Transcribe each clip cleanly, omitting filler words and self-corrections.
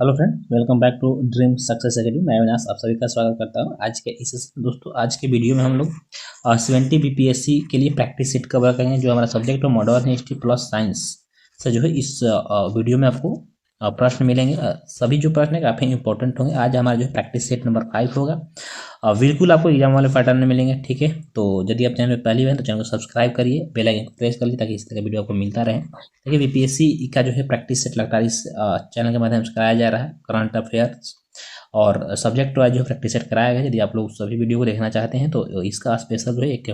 Hello friend, welcome back to dream success academy. मैं अविनाश आप सभी का स्वागत करता हूं। आज के वीडियो में हम लोग 70 बीपीएससी के लिए प्रैक्टिस सेट कवर करेंगे। जो हमारा सब्जेक्ट है मॉडर्न हिस्ट्री प्लस साइंस से जो है इस वीडियो में आपको प्रश्न मिलेंगे। सभी जो प्रश्न है काफ़ी इंपॉर्टेंट होंगे। आज हमारा जो है प्रैक्टिस सेट नंबर 5 होगा। बिल्कुल आपको एग्जाम वाले पैटर्न में मिलेंगे, ठीक है। तो यदि आप चैनल पर पहली बार तो चैनल को सब्सक्राइब करिए, बेल आइकन को प्रेस कर लीजिए ताकि इस तरह का वीडियो आपको मिलता रहे। देखिए, बीपीएससी का जो है प्रैक्टिस सेट लगातार इस चैनल के माध्यम से कराया जा रहा है। करंट अफेयर्स और सब्जेक्ट वाइज जो प्रैक्टिस सेट कराया गया है। यदि आप लोग सभी वीडियो को देखना चाहते हैं तो इसका स्पेशल जो है एक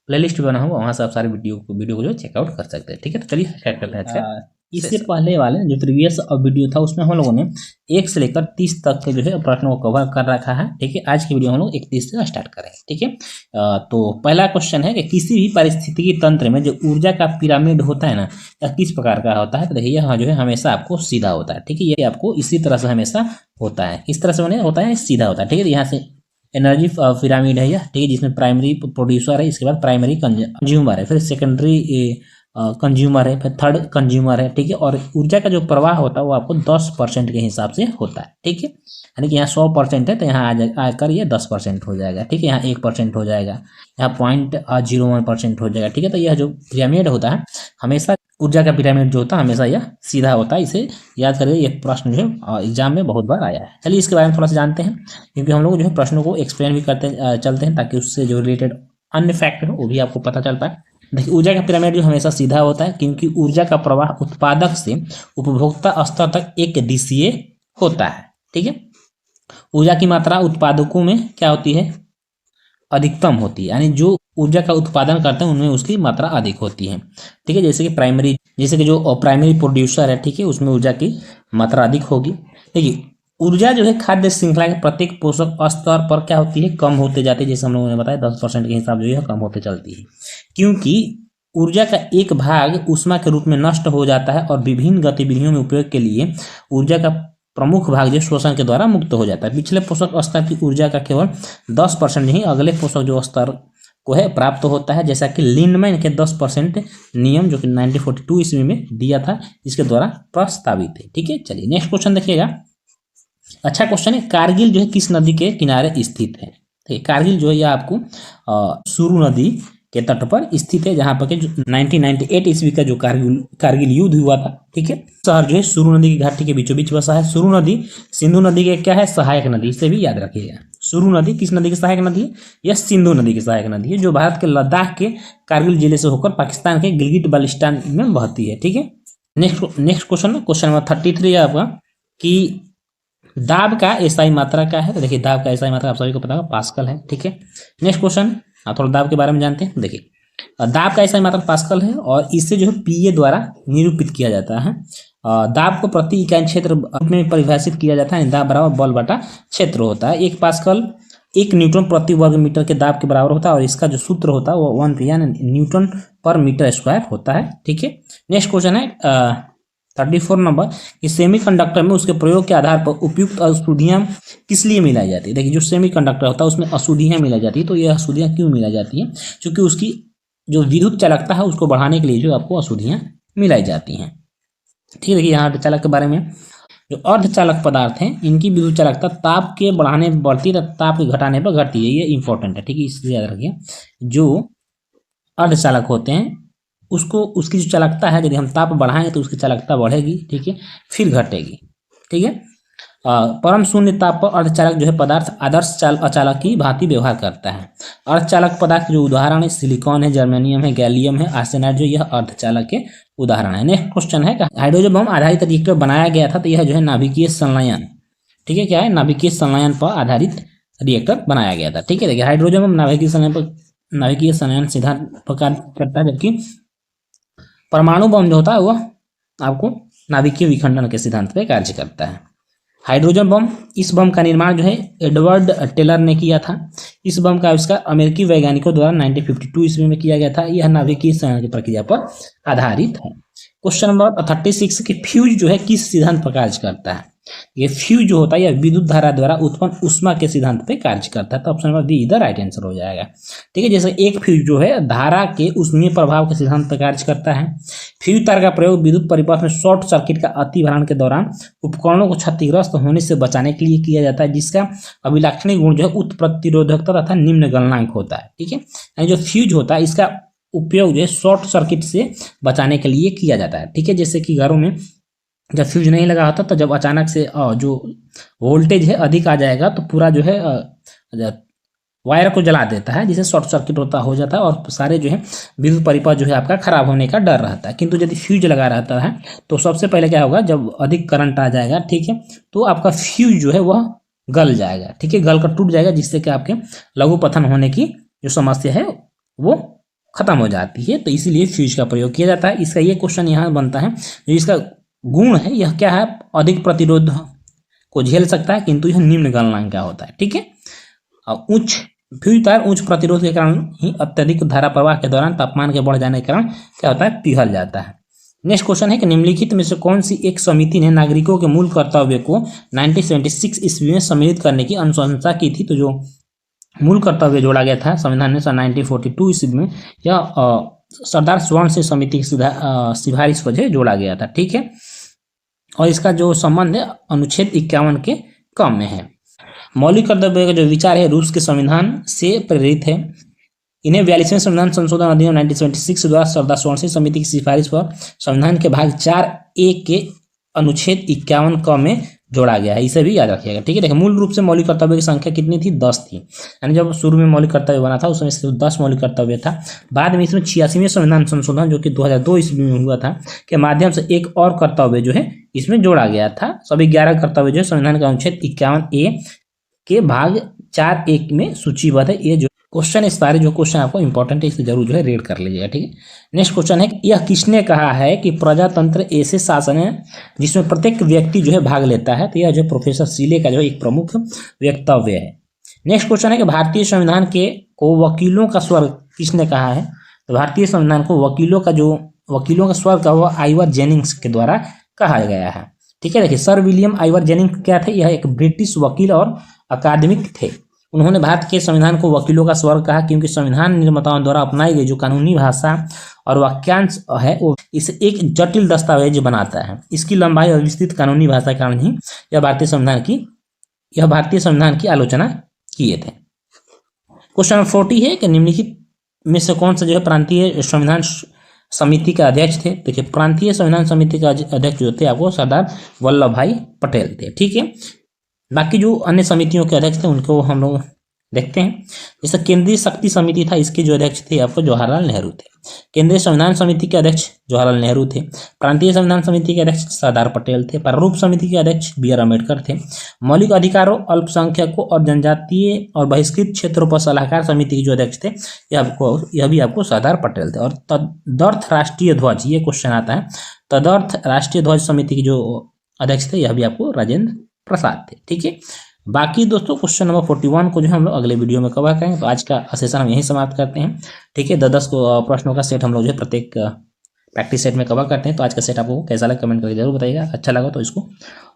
प्लेलिस्ट बना हुआ, वहाँ से आप सारे वीडियो को जो चेकआउट कर सकते हैं, ठीक है। तो चलिए स्टार्ट करते हैं। अच्छा, इससे पहले वाले जो प्रीवियस वीडियो था उसमें हम लोगों ने 1 से लेकर 30 तक के जो है प्रश्नों को कवर कर रखा है, ठीक है। आज की वीडियो हम लोग 31 से स्टार्ट करेंगे, ठीक है। तो पहला क्वेश्चन है कि किसी भी पारिस्थितिकी तंत्र में जो ऊर्जा का पिरामिड होता है ना, यह किस प्रकार का होता है। तो देखिए, यहाँ जो है हमेशा आपको सीधा होता है, ठीक है। ये आपको इसी तरह से हमेशा होता है, इस तरह से बने होता है, सीधा होता है, ठीक है। यहाँ से एनर्जी पिरामिड है यह, ठीक है, जिसमें प्राइमरी प्रोड्यूसर है, इसके बाद प्राइमरी कंज्यूमर है, फिर सेकेंडरी कंज्यूमर है, फिर थर्ड कंज्यूमर है, ठीक है। और ऊर्जा का जो प्रवाह होता है वो आपको 10% के हिसाब से होता है, ठीक है। यानी कि यहाँ 100% है तो यहाँ आकर ये 10% हो जाएगा, ठीक है। यहाँ 1% हो जाएगा, यहाँ 0.01% हो जाएगा, ठीक है। तो यह जो पिरामिड होता है हमेशा, ऊर्जा का पिरामिड जो होता है हमेशा यह सीधा होता है। इसे याद करिए, यह प्रश्न जो है एग्जाम में बहुत बार आया है। चलिए इसके बारे में थोड़ा सा जानते हैं, क्योंकि हम लोग जो है प्रश्नों को एक्सप्लेन भी करते चलते हैं ताकि उससे जो रिलेटेड अन्य फैक्ट है वो भी आपको पता चल पाए। देखिए, ऊर्जा का पिरामिड जो हमेशा सीधा होता है क्योंकि ऊर्जा का प्रवाह उत्पादक से उपभोक्ता स्तर तक एक दिशीय होता है, ठीक है। ऊर्जा की मात्रा उत्पादकों में क्या होती है, अधिकतम होती है, यानी जो ऊर्जा का उत्पादन करते हैं उनमें उसकी मात्रा अधिक होती है, ठीक है। जैसे कि जो प्राइमरी प्रोड्यूसर है, ठीक है, उसमें ऊर्जा की मात्रा अधिक होगी। देखिए, ऊर्जा जो है खाद्य श्रृंखला के प्रत्येक पोषक स्तर पर क्या होती है, कम होते जाती है। जैसे हम लोगों ने बताया 10% के हिसाब जो है कम होते चलती है, क्योंकि ऊर्जा का एक भाग ऊष्मा के रूप में नष्ट हो जाता है और विभिन्न गतिविधियों में उपयोग के लिए ऊर्जा का प्रमुख भाग जो शोषण के द्वारा मुक्त हो जाता है। पिछले पोषक स्तर की ऊर्जा का केवल 10% नहीं, अगले पोषक जो स्तर को है प्राप्त होता है, जैसा कि लिंडमैन के 10% नियम जो कि 1942 ईस्वी में दिया था, इसके द्वारा प्रस्तावित है, ठीक है। चलिए नेक्स्ट क्वेश्चन देखिएगा। अच्छा क्वेश्चन है, कारगिल जो है किस नदी के किनारे स्थित है। ठीक है, कारगिल जो है यह आपको सुरू नदी के तट पर स्थित है, जहां पर के 1998 ईस्वी का जो कारगिल युद्ध हुआ था, ठीक है। शहर जो है सुरू नदी की घाटी के बीचों बीच बसा है। सुरू नदी सिंधु नदी के क्या है, सहायक नदी, इसे भी याद रखिएगा। सुरू नदी किस नदी की सहायक नदी है, यह सिंधु नदी की सहायक नदी है, जो भारत के लद्दाख के कारगिल जिले से होकर पाकिस्तान के गिलगिट बाल्टिस्तान में बहती है, ठीक है। नेक्स्ट क्वेश्चन नंबर 33 है आपका, कि दाब का एसआई मात्रा क्या है। तो देखिए, दाब का एसआई मात्रा आप सभी को पता होगा, पास्कल है, ठीक है। नेक्स्ट क्वेश्चन, थोड़ा दाब के बारे में जानते हैं। देखिए, दाब का एसआई मात्रा पास्कल है और इसे जो है पीए द्वारा निरूपित किया जाता है। दाब को प्रति इकाई क्षेत्र में परिभाषित किया जाता है। दाब बराबर बल बटा क्षेत्र होता है। 1 पास्कल 1 न्यूटन प्रति वर्ग मीटर के दाब के बराबर होता है और इसका जो सूत्र होता है वो 1 न्यूटन पर मीटर स्क्वायर होता है, ठीक है। नेक्स्ट क्वेश्चन है 34 नंबर, कि सेमीकंडक्टर में उसके प्रयोग के आधार पर उपयुक्त अशुद्धियां किस लिए मिलाई जाती है। देखिए, जो सेमीकंडक्टर होता है उसमें अशुद्धियां मिलाई जाती है। तो ये अशुद्धियां क्यों मिलाई जाती हैं, क्योंकि उसकी जो विद्युत चालकता है उसको बढ़ाने के लिए जो आपको अशुद्धियां मिलाई जाती हैं, ठीक है। देखिए, यहाँ अर्धचालक के बारे में, जो अर्धचालक पदार्थ हैं इनकी विद्युत चालकता ताप के बढ़ाने बढ़ती है, ताप के घटाने पर घटती है। ये इंपॉर्टेंट है, ठीक है, इसलिए याद रखिए। जो अर्धचालक होते हैं उसकी जो चालकता है, यदि हम ताप बढ़ाएंगे तो उसकी चालकता बढ़ेगी, ठीक है, फिर घटेगी, ठीक है। परम शून्य ताप पर अर्धचालक जो है पदार्थ आदर्श अचालक की भांति व्यवहार करता है। अर्धचालक पदार्थ जो उदाहरण है सिलिकॉन है, जर्मेनियम है, गैलियम है, आर्सेनाइड, जो यह अर्धचालक के उदाहरण है। नेक्स्ट क्वेश्चन है, हाइड्रोजन बम आधारित रिएक्टर बनाया गया था, तो यह जो है नाभिकीय संलयन, ठीक है, क्या है, नाभिकीय संलयन पर आधारित रिएक्टर बनाया गया था, ठीक है। देखिए, हाइड्रोजन बम नाभिकीय संलयन सिद्धांत पर कार्य करता है, जबकि परमाणु बम जो होता है वह आपको नाभिकीय विखंडन के सिद्धांत पे कार्य करता है। हाइड्रोजन बम, इस बम का निर्माण जो है एडवर्ड टेलर ने किया था। इस बम का आविष्कार अमेरिकी वैज्ञानिकों द्वारा 1952 ईस्वी में किया गया था। यह नाभिकीय संलयन की प्रक्रिया पर आधारित है। क्वेश्चन नंबर 36, की फ्यूज जो है किस सिद्धांत पर कार्य करता है। ये फ्यूज जो होता है यह विद्युत धारा द्वारा उत्पन्न ऊष्मा के सिद्धांत पे कार्य करता है। तो ऑप्शन नंबर बी इधर राइट आंसर हो जाएगा। ठीक है, जैसे एक फ्यूज जो है धारा के ऊष्मीय प्रभाव के सिद्धांत पर कार्य करता है। फ्यूज तार का प्रयोग विद्युत परिपथ में शॉर्ट सर्किट का अतिभरण के दौरान उपकरणों को क्षतिग्रस्त होने से बचाने के लिए किया जाता है, जिसका अभिलाक्षणिक गुण जो है उच्च प्रतिरोधकता तथा निम्न गलनांक होता है। ठीक है, यानी जो फ्यूज होता है इसका उपयोग जो है शॉर्ट सर्किट से बचाने के लिए किया जाता है। ठीक है, जैसे कि घरों में जब फ्यूज नहीं लगा होता तो जब अचानक से जो वोल्टेज है अधिक आ जाएगा तो पूरा जो है वायर को जला देता है, जिससे शॉर्ट सर्किट हो जाता है और सारे जो है विद्युत परिपथ जो है आपका खराब होने का डर रहता है। किंतु यदि फ्यूज लगा रहता है तो सबसे पहले क्या होगा, जब अधिक करंट आ जाएगा, ठीक है, तो आपका फ्यूज जो है वह गल जाएगा। ठीक है, गल कर टूट जाएगा, जिससे कि आपके लघु पतन होने की जो समस्या है वो खत्म हो जाती है। तो इसीलिए फ्यूज का प्रयोग किया जाता है। इसका ये क्वेश्चन यहाँ बनता है, जो इसका गुण है यह क्या है, अधिक प्रतिरोध को झेल सकता है, किंतु यह निम्न गलनांक का होता है। ठीक है, और उच्च फ्यूज तार उच्च प्रतिरोध के कारण ही अत्यधिक धारा प्रवाह के दौरान तापमान के बढ़ जाने के कारण क्या होता है, पिघल जाता है। नेक्स्ट क्वेश्चन है कि निम्नलिखित में से कौन सी एक समिति ने नागरिकों के मूल कर्तव्य को 1976 ईस्वी में सम्मिलित करने की अनुशंसा की थी। तो जो मूल कर्तव्य जोड़ा गया था संविधान में 1942 ईस्वी में, यह सरदार स्वर्ण सिंह समिति की सिफारिश वजह जोड़ा गया था। ठीक है, और इसका जो संबंध है अनुच्छेद 51 के क्रम में है। मौलिक कर्तव्य का जो विचार है रूस के संविधान से प्रेरित है। इन्हें 42वें संविधान संशोधन अधिनियम 1976 द्वारा सरदार स्वर्ण सिंह समिति की सिफारिश पर संविधान के भाग 4A के अनुच्छेद 51 क में जोड़ा गया है। इसे भी याद रखिएगा। ठीक है, देखिए मूल रूप से मौलिक कर्तव्य की संख्या कितनी थी, 10 थी। यानी जब शुरू में मौलिक कर्तव्य बना था उस समय सिर्फ 10 मौलिक कर्तव्य था। बाद में इसमें 86वें संविधान संशोधन जो कि 2002 ईस्वी में हुआ था के माध्यम से एक और कर्तव्य जो है इसमें जोड़ा गया था। सभी 11 कर्तव्य जो है संविधान का अनुच्छेद 51A के भाग 4A में सूचीबद्ध है। ये जो क्वेश्चन इस बारे जो क्वेश्चन आपको इंपॉर्टेंट है, इसे जरूर जो है रीड कर लीजिएगा। ठीक है, नेक्स्ट क्वेश्चन है यह किसने कहा है कि प्रजातंत्र ऐसे शासन है जिसमें प्रत्येक व्यक्ति जो है भाग लेता है। तो यह जो प्रोफेसर सीले का जो एक प्रमुख वक्तव्य है। नेक्स्ट क्वेश्चन है कि भारतीय संविधान को वकीलों का स्वर्ग किसने कहा है। तो भारतीय संविधान को वकीलों का स्वर्ग का वह आइवर जेनिंग्स के द्वारा कहा गया है। ठीक है, देखिए सर विलियम आइवर जेनिंग्स क्या थे, यह एक ब्रिटिश वकील और अकादमिक थे। उन्होंने भारत के संविधान को वकीलों का स्वर्ग कहा क्योंकि संविधान निर्माताओं द्वारा अपनाई गई जो कानूनी भाषा और वाक्यांश है वो इसे एक जटिल दस्तावेज बनाता है। इसकी लंबाई और विस्तृत कानूनी भाषा के कारण ही यह भारतीय संविधान की आलोचना किए थे। क्वेश्चन नंबर 40 है कि निम्नलिखित में से कौन सा जो है प्रांतीय संविधान समिति के अध्यक्ष थे। देखिए प्रांतीय संविधान समिति का अध्यक्ष जो थे आपको सरदार वल्लभ भाई पटेल थे। ठीक है, बाकी जो अन्य समितियों के अध्यक्ष थे उनको हम लोग देखते हैं। जैसे केंद्रीय शक्ति समिति था, इसके जो अध्यक्ष थे आपको जवाहरलाल नेहरू थे। केंद्रीय संविधान समिति के अध्यक्ष जवाहरलाल नेहरू थे। प्रांतीय संविधान समिति के अध्यक्ष सरदार पटेल थे। प्रारूप समिति के अध्यक्ष BR अम्बेडकर थे। मौलिक अधिकारों, अल्पसंख्यकों और जनजातीय और बहिष्कृत क्षेत्रों पर सलाहकार समिति के जो अध्यक्ष थे यह भी आपको सरदार पटेल थे। और तदर्थ राष्ट्रीय ध्वज, ये क्वेश्चन आता है, तदर्थ राष्ट्रीय ध्वज समिति के जो अध्यक्ष थे यह भी आपको राजेंद्र प्रसाद थे। ठीक है, बाकी दोस्तों क्वेश्चन नंबर 41 को जो हम लोग अगले वीडियो में कवर करेंगे। तो आज का सेशन हम यहीं समाप्त करते हैं। ठीक है, 10 प्रश्नों का सेट हम लोग जो है प्रत्येक प्रैक्टिस सेट में कवर करते हैं। तो आज का सेट आपको कैसा लगा कमेंट करके जरूर बताइएगा। अच्छा लगा तो इसको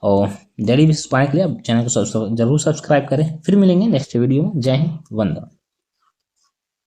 और डेली बेसिस पाने के लिए चैनल को जरूर सब्सक्राइब करें। फिर मिलेंगे नेक्स्ट वीडियो में। जय हिंद, वंदे।